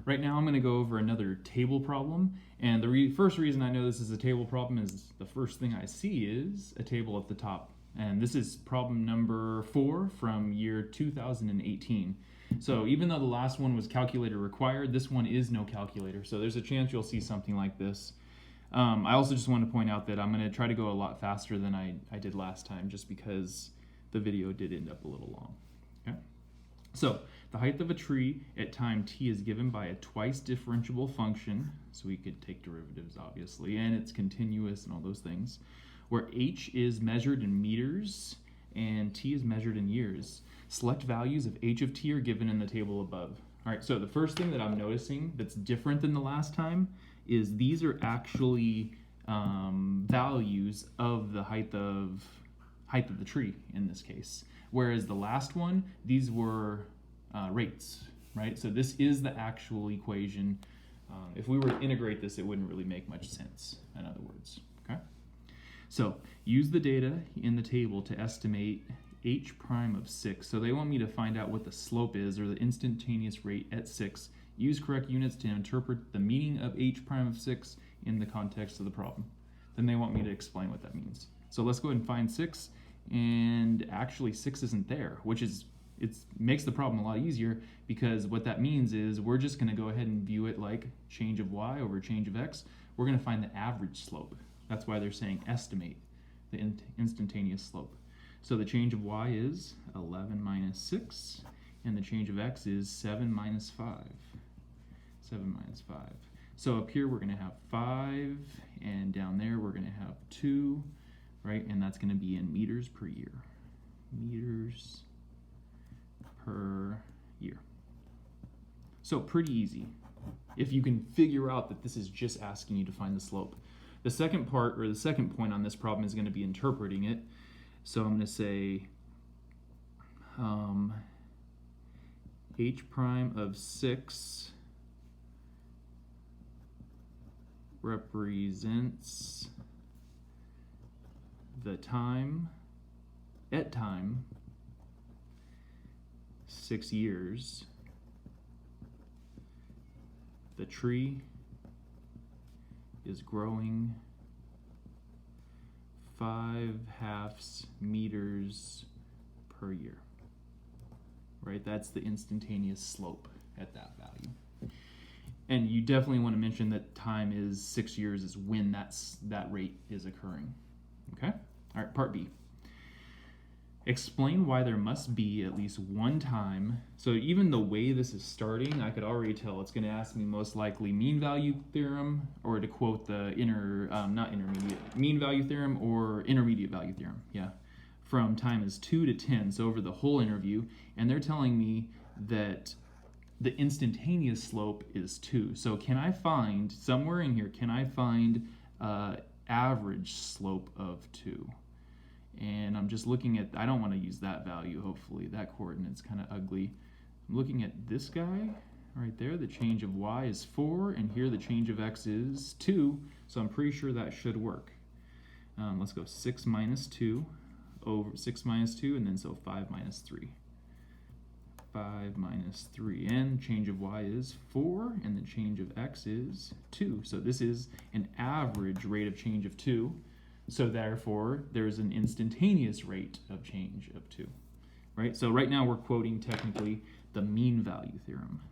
Right now I'm going to go over another table problem, and the first reason I know this is a table problem is the first thing I see is a table at the top. And this is problem number 4 from year 2018. So even though the last one was calculator required, this one is no calculator. So there's a chance you'll see something like this. I also just want to point out that I'm going to try to go a lot faster than I did last time, just because the video did end up a little long. Okay? So the height of a tree at time t is given by a twice differentiable function, so we could take derivatives obviously, and it's continuous and all those things, where h is measured in meters and t is measured in years. Select values of h of t are given in the table above. All right, so the first thing that I'm noticing that's different than the last time is these are actually values of the height of the tree in this case, whereas the last one, these were rates, right? So this is the actual equation. If we were to integrate this, it wouldn't really make much sense, in other words, okay? So use the data in the table to estimate h prime of 6. So they want me to find out what the slope is, or the instantaneous rate at 6. Use correct units to interpret the meaning of h prime of 6 in the context of the problem. Then they want me to explain what that means. So let's go ahead and find 6, and actually 6 isn't there, which is, it makes the problem a lot easier, because what that means is we're just going to go ahead and view it like change of y over change of x. We're going to find the average slope. That's why they're saying estimate the instantaneous slope. So the change of y is 11 minus 6, and the change of x is 7 minus 5. 7 minus 5. So up here we're going to have 5, and down there we're going to have 2, right? And that's going to be in meters per year. Meters per year. So pretty easy, if you can figure out that this is just asking you to find the slope. The second part, or the second point on this problem, is going to be interpreting it. So I'm going to say h prime of 6 represents the time, at time, 6 years, the tree is growing 5/2 meters per year, right? That's the instantaneous slope at that value. And you definitely want to mention that time is 6 years is when that rate is occurring, okay? All right, part B. Explain why there must be at least one time. So even the way this is starting, I could already tell it's going to ask me most likely mean value theorem, or to quote the mean value theorem or intermediate value theorem, yeah, from time is 2 to 10, so over the whole interview, and they're telling me that the instantaneous slope is 2. So can I find, somewhere in here, can I find average slope of 2? And I'm just looking at, I don't want to use that value, hopefully. That coordinate's kind of ugly. I'm looking at this guy right there. The change of y is 4, and here the change of x is 2. So I'm pretty sure that should work. Let's go 6 minus 2 over 6 minus 2, and then so 5 minus 3. 5 minus 3, and change of y is 4, and the change of x is 2. So this is an average rate of change of 2. So therefore, there's an instantaneous rate of change of 2, right? So right now we're quoting technically the mean value theorem.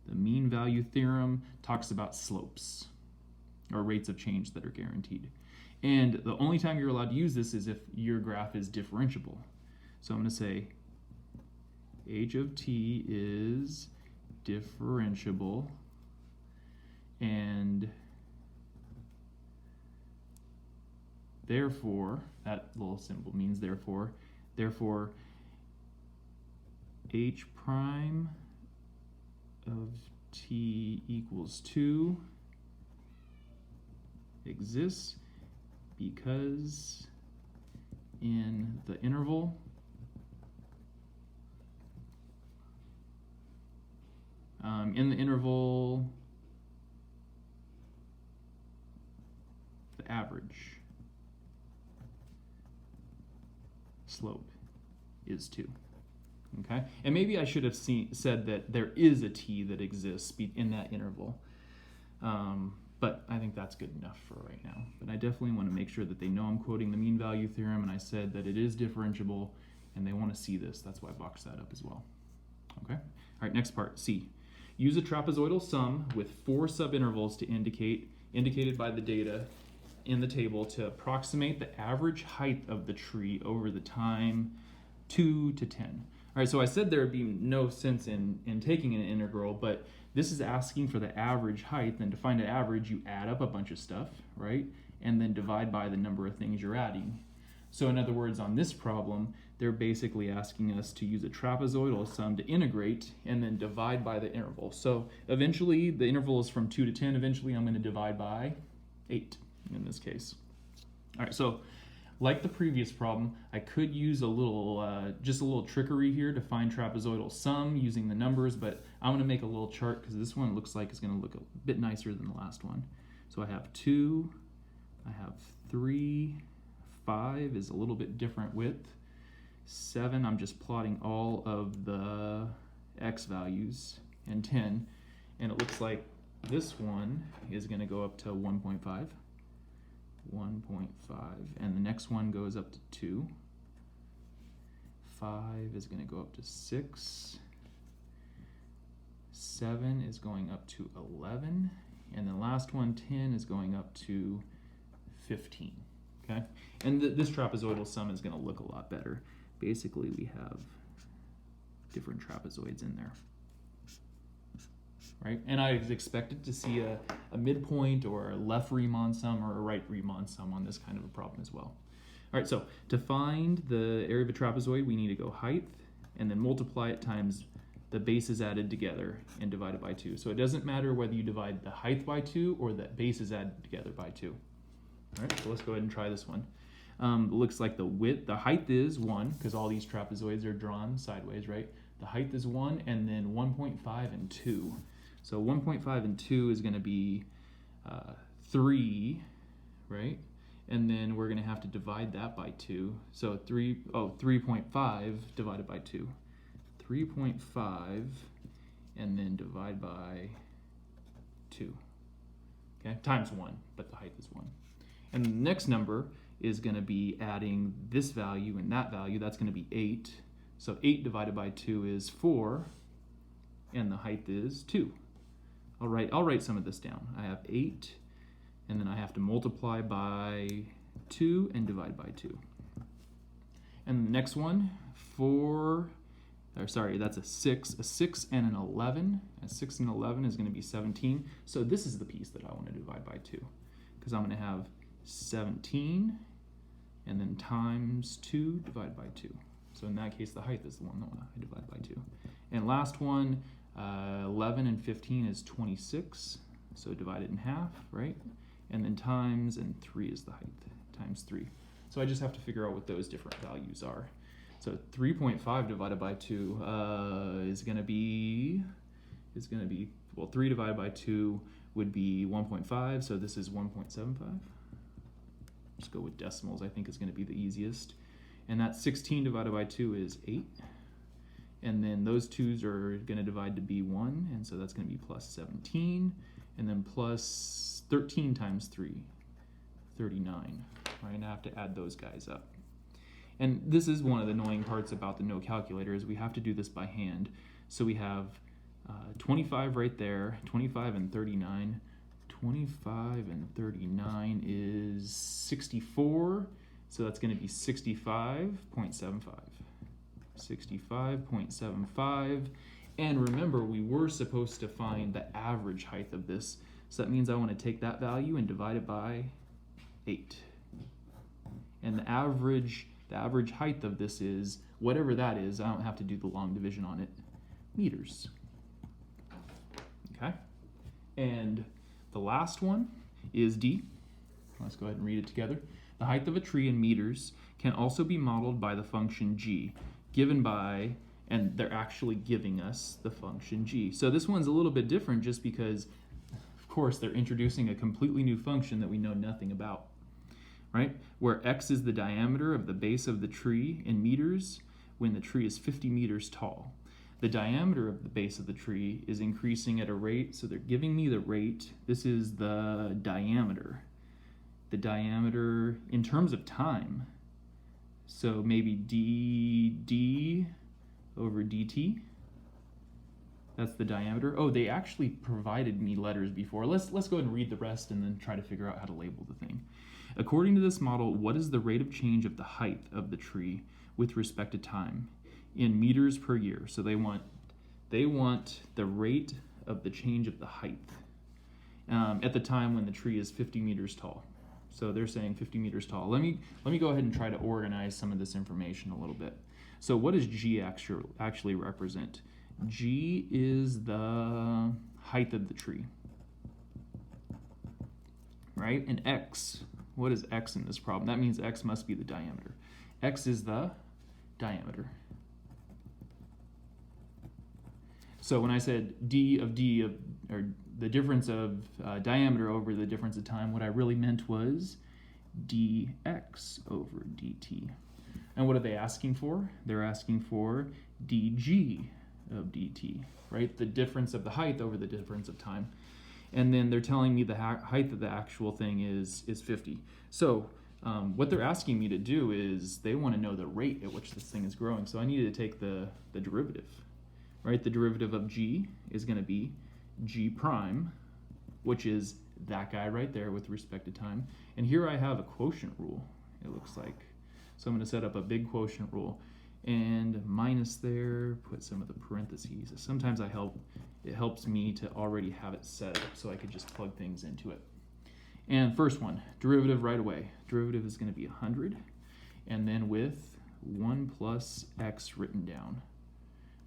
The mean value theorem talks about slopes, or rates of change that are guaranteed. And the only time you're allowed to use this is if your graph is differentiable. So I'm going to say h of t is differentiable, and therefore, that little symbol means therefore h prime of t equals 2 exists because in the interval the average slope is 2. Okay, and maybe I should have said that there is a t that exists in that interval, but I think that's good enough for right now. But I definitely want to make sure that they know I'm quoting the mean value theorem, and I said that it is differentiable, and they want to see this. That's why I boxed that up as well. Okay, all right, next part, C. Use a trapezoidal sum with 4 subintervals to indicated by the data in the table to approximate the average height of the tree over the time 2 to 10. All right, so I said there would be no sense in taking an integral, but this is asking for the average height. Then to find an average, you add up a bunch of stuff, right? And then divide by the number of things you're adding. So in other words, on this problem, they're basically asking us to use a trapezoidal sum to integrate and then divide by the interval. So eventually, the interval is from 2 to 10. Eventually, I'm going to divide by 8 in this case. All right, so like the previous problem, I could use a little, just a little trickery here to find trapezoidal sum using the numbers, but I'm going to make a little chart because this one looks like it's going to look a bit nicer than the last one. So I have 2, I have 3, 5 is a little bit different width. 7, I'm just plotting all of the x values, and 10, and it looks like this one is going to go up to 1.5, 1.5, and the next one goes up to 2, 5 is going to go up to 6, 7 is going up to 11, and the last one, 10, is going up to 15. Okay, and this trapezoidal sum is going to look a lot better. Basically, we have different trapezoids in there, right? And I expected to see a midpoint or a left Riemann sum or a right Riemann sum on this kind of a problem as well. All right, so to find the area of a trapezoid, we need to go height and then multiply it times the bases added together and divide it by 2. So it doesn't matter whether you divide the height by 2 or the bases added together by 2. All right, so let's go ahead and try this one. Looks like the height is 1, because all these trapezoids are drawn sideways, right? The height is 1, and then 1.5 and 2. So 1.5 and 2 is going to be 3, right? And then we're going to have to divide that by 2. So 3.5 divided by 2. 3.5, and then divide by 2. Okay, times 1, but the height is 1. And the next number is going to be adding this value and that value. That's going to be 8. So 8 divided by 2 is 4, and the height is 2. I'll write some of this down. I have 8, and then I have to multiply by 2 and divide by 2. And the next one, that's a 6. A 6 and an 11. A 6 and 11 is going to be 17. So this is the piece that I want to divide by 2, because I'm going to have 17 and then times 2 divided by 2. So in that case, the height is the one that I divide by 2. And last one, 11 and 15 is 26. So divide it in half, right? And then times, and 3 is the height, times 3. So I just have to figure out what those different values are. So 3.5 divided by 2 is going to be, well, 3 divided by 2 would be 1.5, so this is 1.75. Just go with decimals, I think is going to be the easiest. And that 16 divided by 2 is 8. And then those 2's are going to divide to be 1, and so that's going to be plus 17. And then plus 13 times 3, 39. Right, and I have to add those guys up. And this is one of the annoying parts about the no calculator, is we have to do this by hand. So we have 25 right there, 25 and 39. 25 and 39 is 64, so that's going to be 65.75. 65.75, and remember, we were supposed to find the average height of this, so that means I want to take that value and divide it by 8. And the average height of this is, whatever that is, I don't have to do the long division on it, meters. Okay? And the last one is D. Let's go ahead and read it together. The height of a tree in meters can also be modeled by the function g, given by, and they're actually giving us the function g. So this one's a little bit different just because, of course, they're introducing a completely new function that we know nothing about, right? Where x is the diameter of the base of the tree in meters, when the tree is 50 meters tall. The diameter of the base of the tree is increasing at a rate, so they're giving me the rate. This is the diameter. The diameter in terms of time. So maybe d over dt. That's the diameter. Oh, they actually provided me letters before. Let's go ahead and read the rest and then try to figure out how to label the thing. According to this model, what is the rate of change of the height of the tree with respect to time in meters per year? So they want the rate of the change of the height at the time when the tree is 50 meters tall. So they're saying 50 meters tall. Let me go ahead and try to organize some of this information a little bit. So what does G actually represent? G is the height of the tree, right? And X, what is X in this problem? That means X must be the diameter. X is the diameter. So when I said or the difference of diameter over the difference of time, what I really meant was dx over dt. And what are they asking for? They're asking for dg of dt, right? The difference of the height over the difference of time. And then they're telling me the height of the actual thing is 50. So what they're asking me to do is they want to know the rate at which this thing is growing. So I need to take the derivative, right? The derivative of g is going to be g prime, which is that guy right there with respect to time. And here I have a quotient rule, it looks like. So I'm going to set up a big quotient rule and minus there, put some of the parentheses. Sometimes it helps me to already have it set up so I could just plug things into it. And first one, derivative right away. Derivative is going to be 100, and then with 1 plus x written down,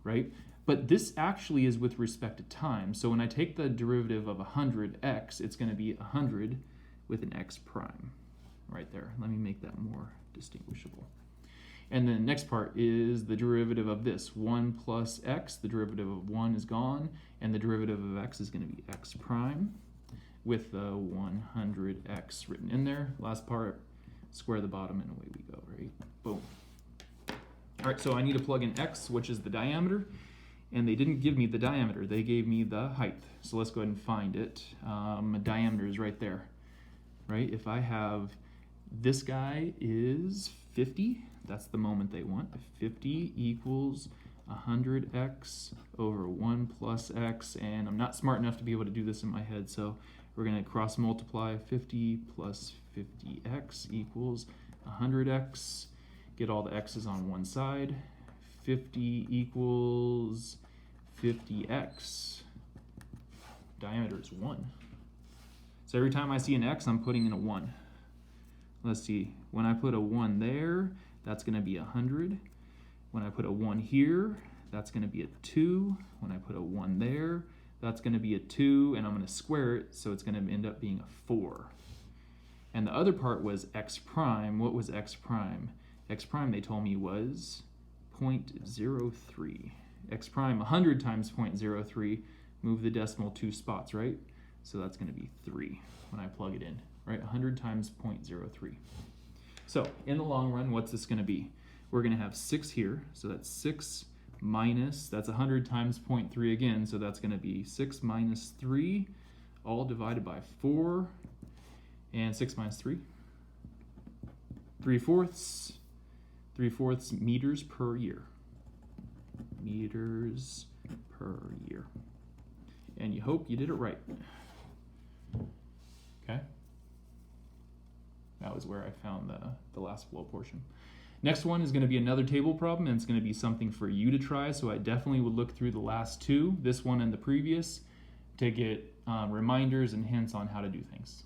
right? But this actually is with respect to time. So when I take the derivative of 100x, it's going to be 100 with an x prime right there. Let me make that more distinguishable. And then the next part is the derivative of this, 1 plus x. The derivative of 1 is gone, and the derivative of x is going to be x prime with the 100x written in there. Last part, square the bottom, and away we go, right? Boom. All right, so I need to plug in x, which is the diameter, and they didn't give me the diameter. They gave me the height. So let's go ahead and find it. Diameter is right there, right? If I have this guy is 50, that's the moment they want. 50 equals 100x over 1 plus x, and I'm not smart enough to be able to do this in my head, so we're going to cross multiply. 50 plus 50x equals 100x. Get all the x's on one side. 50 equals 50x. Diameter is 1. So every time I see an x, I'm putting in a 1. Let's see, when I put a 1 there, that's going to be 100. When I put a 1 here, that's going to be a 2. When I put a 1 there, that's going to be a 2, and I'm going to square it, so it's going to end up being a 4. And the other part was x prime. What was x prime? X prime, they told me, was 0.03. X prime, 100 times 0.03, move the decimal 2 spots, right? So that's going to be 3 when I plug it in, right? 100 times 0.03. So in the long run, what's this going to be? We're going to have 6 here, so that's 6 minus, that's 100 times 0.3 again, so that's going to be 6 minus 3, all divided by 4, and 6 minus 3, 3/4. 3/4 meters per year. Meters per year. And you hope you did it right. Okay? That was where I found the last flow portion. Next one is going to be another table problem, and it's going to be something for you to try, so I definitely would look through the last two, this one and the previous, to get reminders and hints on how to do things.